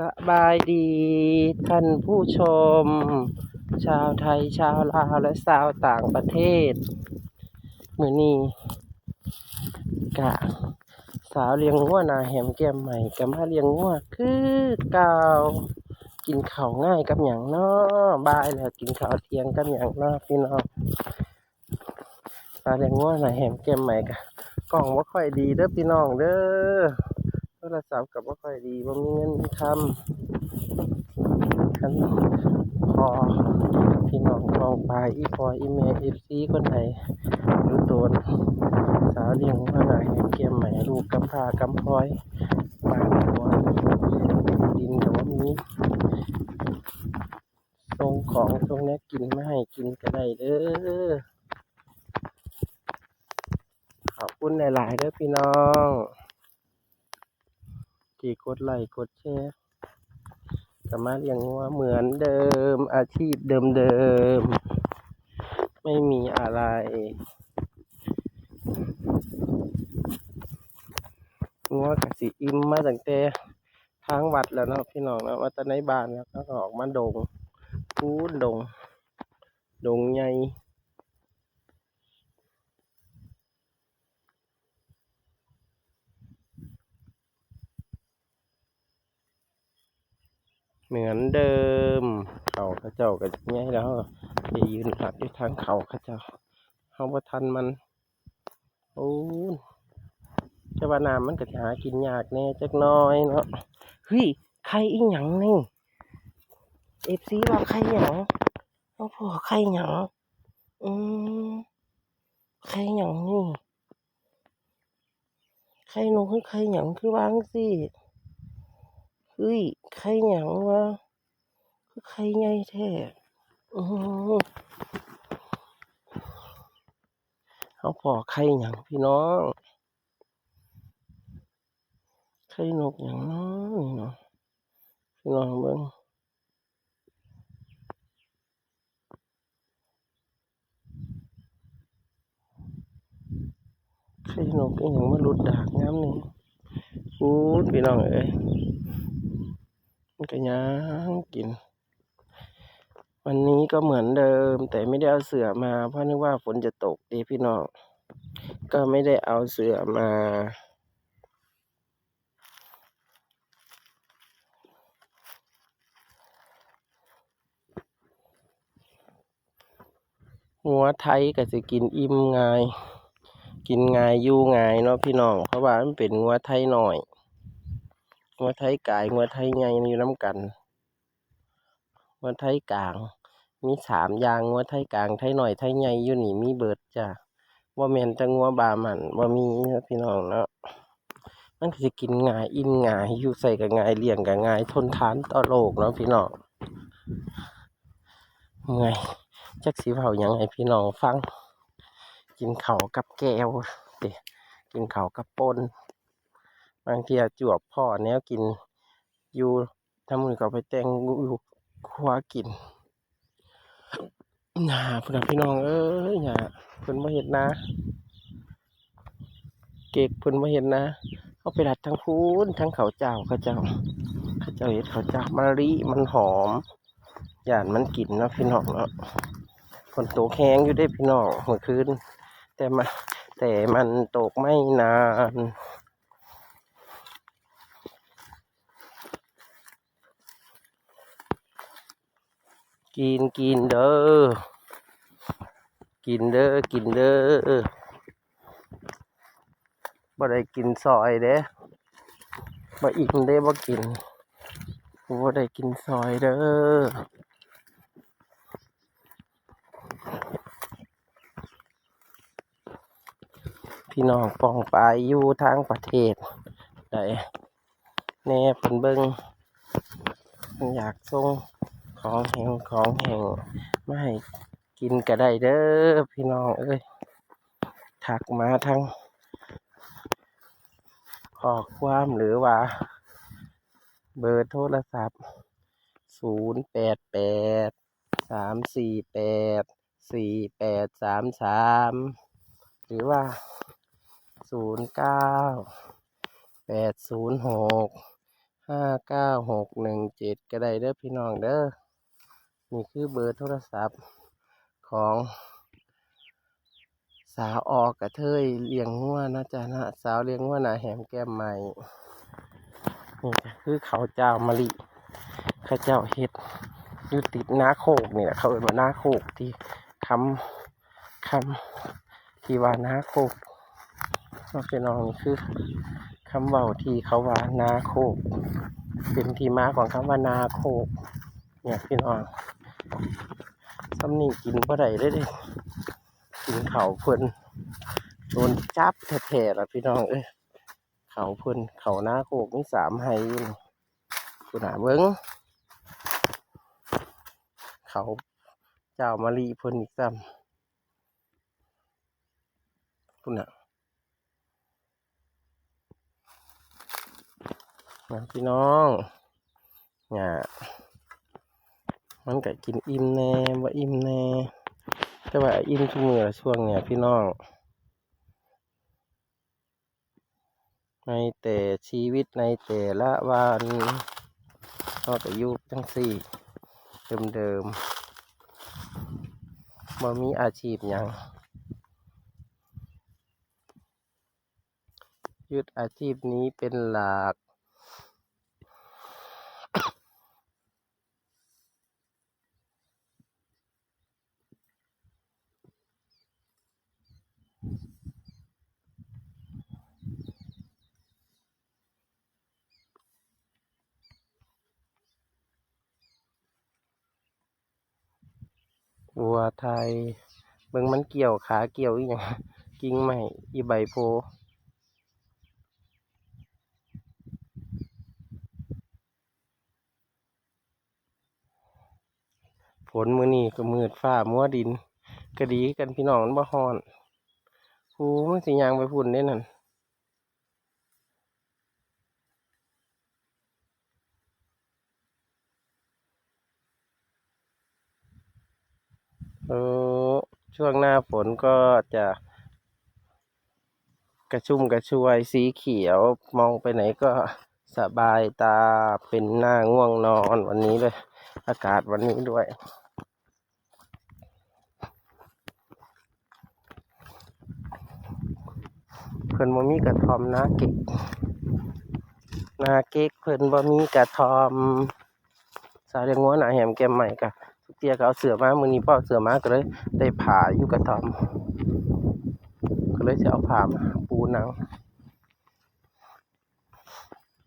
สบายดีท่านผู้ชมชาวไทยชาวลาวและชาวต่างประเทศมื้อนี้กะสาวเลี้ยงงัวหน้าแหมแก้มใหม่ก็มาเลี้ยงงัวคือเก่ากินข้าวง่ายกับหยังน้อบ่ายแล้วกินข้าวเที่ยงกับหยังน้อพี่น้องสาวเลี้ยงงัวหน้าแหมแก้มใหม่ก็กล้องบ่ค่อยดีเด้อพี่น้องเด้อโทรศัพท์ก็บ่ค่อยดีบ่มีเงินทำคันพอพี่น้องมองไปอีพออีเมลFCคนไหนรู้ตัวสาวเลี้ยงงัวหน้าแหมแก้มใหม่ลูกกำพร้ากำพร้อยบ้านหัวดินก็บ่มีส่งของส่งแนวกินมาให้กินก็ได้เด้อขอบคุณหลายๆเด้อพี่น้องที่กดไลค์กดแชร์ก็มาเลี้ยงงัวเหมือนเดิมอาชีพเดิมๆไม่มีอะไรงัวก็สิอิ่มมาตั้งแต่ทางวัดแล้วเนาะพี่น้องเนาะว่าแต่ในบ้านแล้วก็ออกมาดงพูนดงใหญ่เหมือนเดิมเขาเขาเจ้าก็ใหญ่แล้วไปยืนหลับอยู่ทางเขาเขาเจ้าเฮาบ่ทันมันโอ้ยแต่ว่าน้ำมันก็สิหากินยากแน่จักหน่อยเนาะเฮ้ยไข่อีหยังนี่ FC ว่าไข่หยังโอ้โหไข่หยังอืมไข่หยังนี่ไข่นกคือไข่หยังคือวาจั่งซี้เฮ้ยไข่หยังวะคือไข่ใหญ่แท้อือเขาพ้อไข่หยังพี่น้องไข่นกหยังน้อนี่เนาะพี่น้องเบิ่งไข่นกอีหยังมาหลุดดากยามนี้พู้นพี่น้องเอ้ยมันก็ยังกินวันนี้ก็เหมือนเดิมแต่ไม่ได้เอาเสื่อมาเพราะนึกว่าฝนจะตกดีพี่น้องก็ไม่ได้เอาเสื่อมางัวไทยก็สิกินอิ่มง่ายกินง่ายอยู่ง่ายเนาะพี่น้องเพราะว่ามันเป็นงัวไทยน้อยงัวไทยกายงัวไทยใหญ่อยู่นำกันงัวไทยกลางมี3อย่างงัวไทยกลางไทยน้อยไทยใหญ่อยู่นี่มีเบิดจ้ะบ่แม่นแต่งัวบามันบ่มีนะพี่น้องเนาะมันก็สิกินง่ายอิ่มง่ายอยู่ใส่ก็ง่ายเลี้ยงก็ง่ายทนทานต่อโรคเนาะพี่น้องเมื่อยจักสิเว้าหยังให้พี่น้องฟังกินข้าวกับแก้วติกินข้าวกับป่นบางเที่ยจวบพ้อแนวกินอยู่ถ้ามื้อก็ไปแต่งอยู่ครัวกินหญ้าพุ่นน่ะพี่น้องเอ้ยหญ้าเพิ่นบ่เฮ็ดนาเก็กเพิ่นบ่เฮ็ดนาเอาไปดัดทางพู้นทางเขาเจ้าเขาเจ้าเฮ็ดข้าวเจ้ามะลิมันหอมย้านมันกินเนาะพี่น้องเนาะฝนตกแรงอยู่เด้พี่น้องเมื่อคืนแต่มันตกไม่นานกินเด้อกินเด้อบ่ได้กินซอยเด้บ่อิ่มเด้บ่กินบ่ได้กินซอยเด้อพี่น้องป้องปายอยู่ทางประเทศใดแหน่เพิ่นเบิ่งเพิ่นอยากส่งของแห้งมาให้กินก็ได้เด้อพี่น้องเอ้ยทักมาทางข้อความหรือว่าเบอร์โทรศัพท์088 348 4833หรือว่า09 806 596117ก็ได้เด้อพี่น้องเด้อนี่คือเบอร์โทรศัพท์ของสาวออกกระเทยเลี้ยงงัวนะจ๊ะนะสาวเลี้ยงงัวหนาแหมแก้มใหม่นี่ก็คือเขาเจ้ามะลิเขาเจ้าเฮ็ดอยู่ติดนาโคกนี่แหละเขาเรียกว่านาโคกที่คำที่ว่านาโคกพี่น้องนี่คือคำเว้าที่เขาว่านาโคกเป็นที่มาของคำว่านาโคกเนี่ยพี่น้องสำนีกินบ่ได้เลยเด้กินเขาเพิ่นโดนจับแท้ๆล่ะพี่น้องเขาเพิ่นเขานาโคกมี3ไห้อยู่คุณหาเบิ่งเขาเจ้ามะลิเพิ่นอีกซ้ำคุณน่ะพี่น้องเนี่ยมันก็กินอิ่มแน่บ่อิ่มแน่แต่ว่าอิ่มทุกมื้อละช่วงเนี่ยพี่น้องในแต่ชีวิตในแต่ละวันเราก็อยู่จังซี่เดิมๆบ่มีอาชีพหยังยึดอาชีพนี้เป็นหลักวัวไทยเบิ่งมันเกี่ยวขาเกี่ยวอีหยังกิ่งไม้อีใบโพฝนมื้อนี้ก็มืดฟ้ามัวดินก็ดีกันพี่น้องมันบ่ฮ้อนฟูมันสิย่างไปพุ่นเด้นั่นเออช่วงหน้าฝนก็จะกระชุ่มกระชวยสีเขียวมองไปไหนก็สบายตาเป็นหน้าง่วงนอนวันนี้เลยอากาศวันนี้ด้วยเพิ่นบ่มีกระท่อมนาเก็กเพิ่นบ่มีกระท่อมสาวเลี้ยงงัวหน้าแหมแก้มใหม่ก็ทุกเที่ยก็เอาเสือมามื้อนี้พ่อเอาเสือมาก็เลยได้ผ้าอยู่กระท่อมก็เลยสิเอาผ้ามาปูหนัง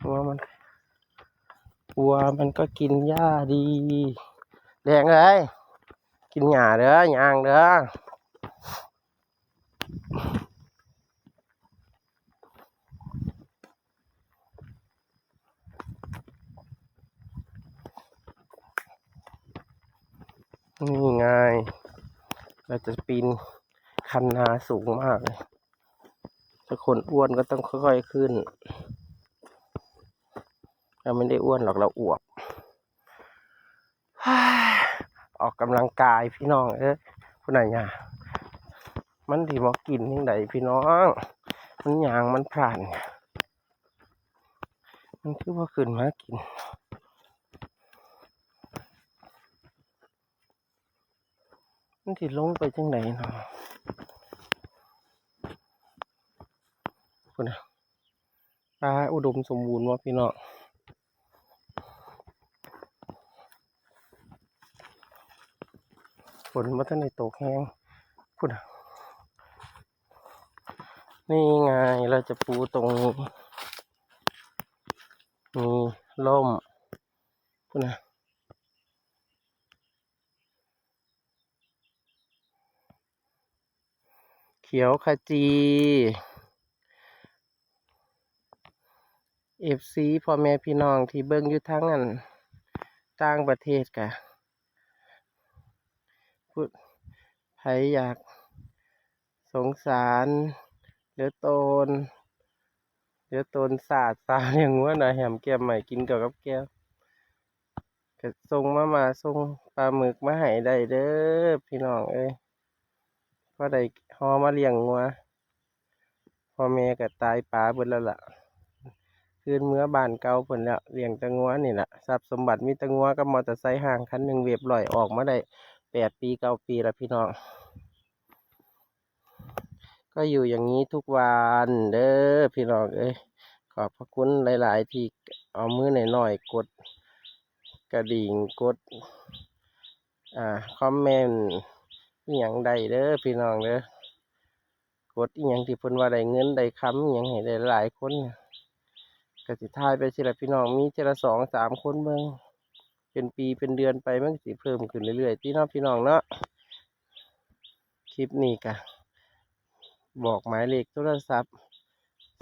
วัวมันก็กินหญ้าดีแดงเลยกินหญ้าเด้อย่างเด้อนี่ไงเราจะปีนคันนาสูงมากเลยถ้าคนอ้วนก็ต้องค่อยๆขึ้นเราไม่ได้อ้วนหรอกเราอวบออกกำลังกายพี่น้องผู้ไหนเนี่ยมันดีมากินยังไงพี่น้องมันยางมันผ่านมันคือว่าขึ้นมากินมันที่ลงไปจังไหนเนาะคุณนะปลาอุดมสมบูรณ์วะพี่น้องฝนมาท่านในตกแห้งคุณนะนี่ไงเราจะปูตรงนี้มีร่มคุณนะเขียวขจีFC พ่อแม่พี่น้องที่เบิ่งอยู่ทั้งนั้นต่างประเทศกะพูดใครอยากสงสารเหลือตนสาดสาเลี้ยงงัวหน่อยแหมแก้มใหม่กินกับแก้วก็ส่งส่งปลาหมึกมาให้ได้เด้อพี่น้องพอได้ห่อมาเลี้ยงงัวพ่อแม่ก็ตายปลาเบิดแล้วล่ะ คืนเมื่อบ้านเก่าเพิ่นแล้วเลี้ยงแตะงัวนี่แหละทรัพย์สมบัติมีแตะงัวกับมอเตอร์ไซค์ห่างคันหนึ่งเรียบร้อยออกมาได้8 ปี 9 ปีแล้วพี่น้องก็อยู่อย่างนี้ทุกวันเด้อพี่น้องเอ้ยขอบพระคุณหลายๆที่เอามือหน่อยๆกดกระดิ่งกดคอมเมนต์อหย่างใดเด้อพี่น้องเด้อกดอหย่างที่เพิ่นว่าได้เงินได้คำอหย่างให้ได้หลายคนก็สิทายไปสิละพี่น้องมีเทอละ2-3 คนเบิ่งเป็นปีเป็นเดือนไปมันก็สิเพิ่มขึ้นเรื่อยๆที่เนาะพี่น้องเนาะคลิปนี้ก็บอกหมายเลขโทรศัพท์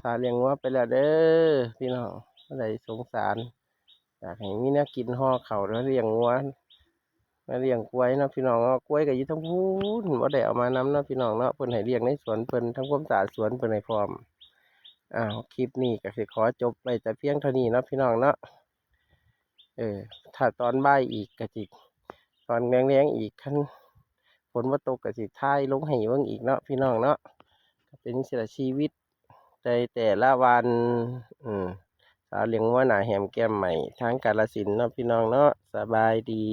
สาเลี้ยงวัวไปแล้วเด้อพี่น้องอะไรสงสารอยากให้มีแนวกินห่อเขาวแล้วเลี้ยงวัวมาเลี้ยงกล้วยเนาะพี่น้องเนาะกล้วยก็อยู่ทั้งพูนบ่ได้เอามานำเนาะพี่น้องเนาะเพิ่นให้เลี้ยงในสวนเพิ่นทำความสะอาดสวนเพิ่นให้พร้อมคลิปนี้ก็สิขอจบไปแต่เพียงเท่านี้เนาะพี่น้องเนาะถ้าตอนบ่ายอีกก็สิตอนแรงๆอีกคันฝนบ่ตกก็สิถ่ายลงให้เบิ่งอีกเนาะพี่น้องเนาะก็เป็นจั่งซี้ล่ะชีวิตในแต่ละวันอืมสาวเลี้ยงวัวหน้าแหมแก้มใหม่ทางกาฬสินธุ์เนาะพี่น้องเนาะสบายดี